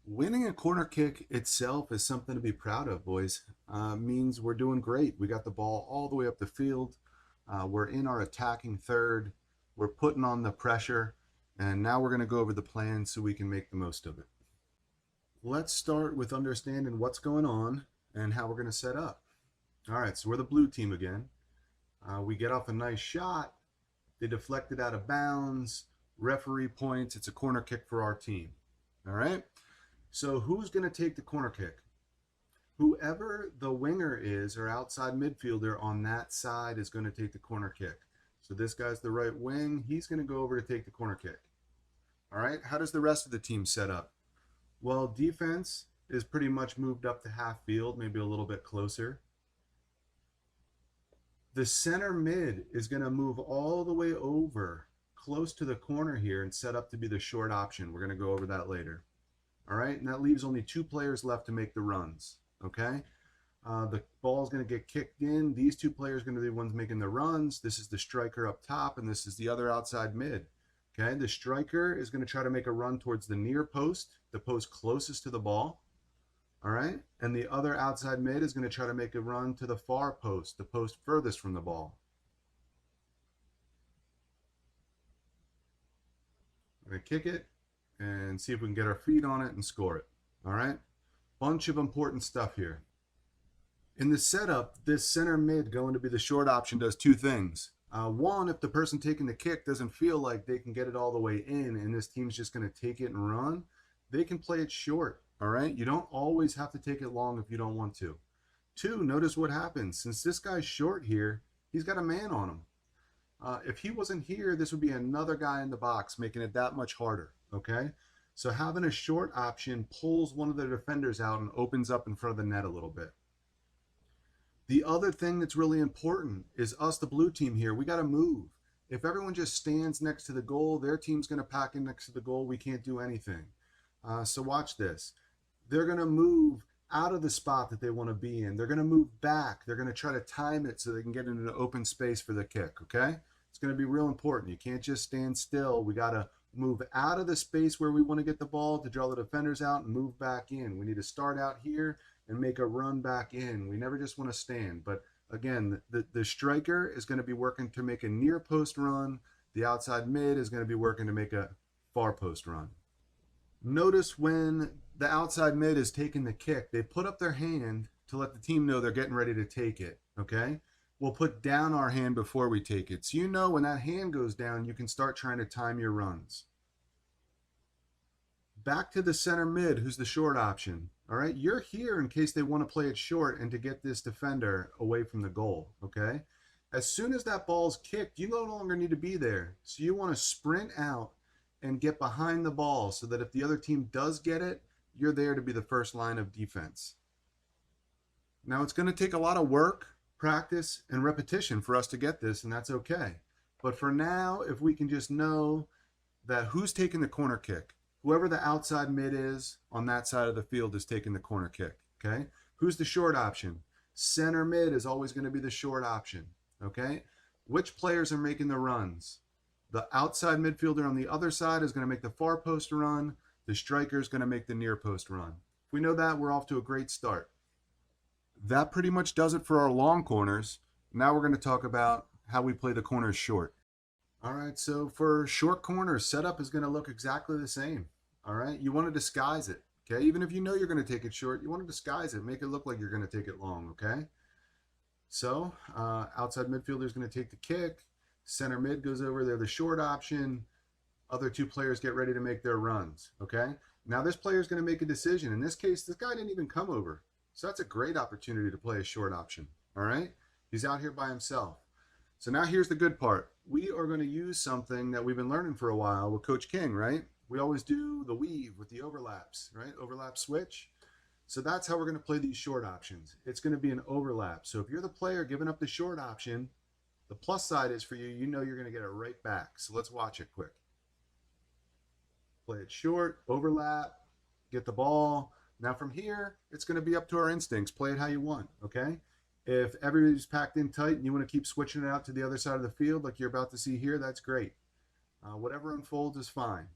Winning a corner kick itself is something to be proud of, boys. Means we're doing great. We got the ball all the way up the field. We're in our attacking third. We're putting on the pressure. And now we're going to go over the plan so we can make the most of it. Let's start with understanding what's going on and how we're going to set up. All right, so we're the blue team again. We get off a nice shot. They deflect it out of bounds. Referee points. It's a corner kick for our team. All right. So who's going to take the corner kick? Whoever the winger is or outside midfielder on that side is going to take the corner kick. So this guy's the right wing. He's going to go over to take the corner kick. All right. How does the rest of the team set up? Well, defense is pretty much moved up to half field, maybe a little bit closer. The center mid is going to move all the way over close to the corner here and set up to be the short option. We're going to go over that later. All right, and that leaves only two players left to make the runs, okay? The ball is going to get kicked in. These two players are going to be the ones making the runs. This is the striker up top, and this is the other outside mid, okay? The striker is going to try to make a run towards the near post, the post closest to the ball, all right? And the other outside mid is going to try to make a run to the far post, the post furthest from the ball. We're going to kick it and see if we can get our feet on it and score it. All right. Bunch of important stuff here. In the setup, this center mid going to be the short option does two things. One, if the person taking the kick doesn't feel like they can get it all the way in and this team's just going to take it and run, they can play it short. All right. You don't always have to take it long if you don't want to. Two, notice what happens. Since this guy's short here, he's got a man on him. If he wasn't here, this would be another guy in the box, making it that much harder, okay? So having a short option pulls one of the defenders out and opens up in front of the net a little bit. The other thing that's really important is us, the blue team here, we got to move. If everyone just stands next to the goal, their team's going to pack in next to the goal. We can't do anything. So watch this. They're going to move out of the spot that they want to be in. They're going to move back. They're going to try to time it so they can get into an open space for the kick, okay? It's going to be real important. You can't just stand still. We got to move out of the space where we want to get the ball to draw the defenders out and move back in. We need to start out here and make a run back in. We never just want to stand. But again, the striker is going to be working to make a near post run. The outside mid is going to be working to make a far post run. Notice when the outside mid is taking the kick, they put up their hand to let the team know they're getting ready to take it, okay? We'll put down our hand before we take it. So you know when that hand goes down, you can start trying to time your runs. Back to the center mid, who's the short option. All right, you're here in case they want to play it short and to get this defender away from the goal, okay? As soon as that ball's kicked, you no longer need to be there. So you want to sprint out and get behind the ball so that if the other team does get it, you're there to be the first line of defense. Now, it's going to take a lot of work, practice, and repetition for us to get this, and that's okay. But for now, if we can just know that who's taking the corner kick, whoever the outside mid is on that side of the field is taking the corner kick, okay? Who's the short option? Center mid is always going to be the short option, okay? Which players are making the runs? The outside midfielder on the other side is going to make the far post run. The striker is going to make the near post run. If we know that, we're off to a great start. That pretty much does it for our long corners. Now we're going to talk about how we play the corners short. All right, so for short corners, setup is going to look exactly the same. All right, you want to disguise it, okay? Even if you know you're going to take it short, you want to disguise it, make it look like you're going to take it long, okay? So outside midfielder is going to take the kick. Center mid goes over there, the short option. Other two players get ready to make their runs, okay? Now this player is going to make a decision. In this case, this guy didn't even come over. So that's a great opportunity to play a short option, all right? He's out here by himself. So now here's the good part. We are going to use something that we've been learning for a while with Coach King, right? We always do the weave with the overlaps, right? Overlap switch. So that's how we're going to play these short options. It's going to be an overlap. So if you're the player giving up the short option, the plus side is for you, you know you're going to get it right back. So let's watch it quick. Play it short, overlap, get the ball. Now from here, it's going to be up to our instincts. Play it how you want, okay? If everybody's packed in tight and you want to keep switching it out to the other side of the field like you're about to see here, that's great. Whatever unfolds is fine.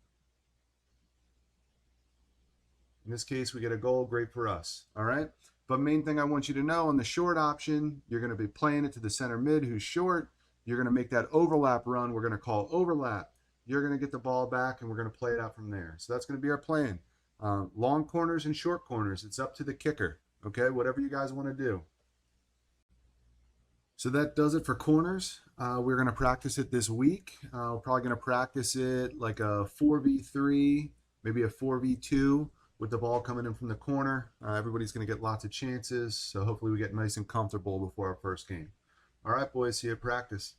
In this case, we get a goal, great for us. All right. But main thing I want you to know on the short option, you're going to be playing it to the center mid who's short. You're going to make that overlap run. We're going to call overlap. You're going to get the ball back and we're going to play it out from there. So that's going to be our plan. Long corners and short corners. It's up to the kicker. Okay. Whatever you guys want to do. So that does it for corners. We're going to practice it this week. We're probably going to practice it like a 4v3, maybe a 4v2 with the ball coming in from the corner. Everybody's going to get lots of chances. So hopefully we get nice and comfortable before our first game. All right, boys, see you at practice.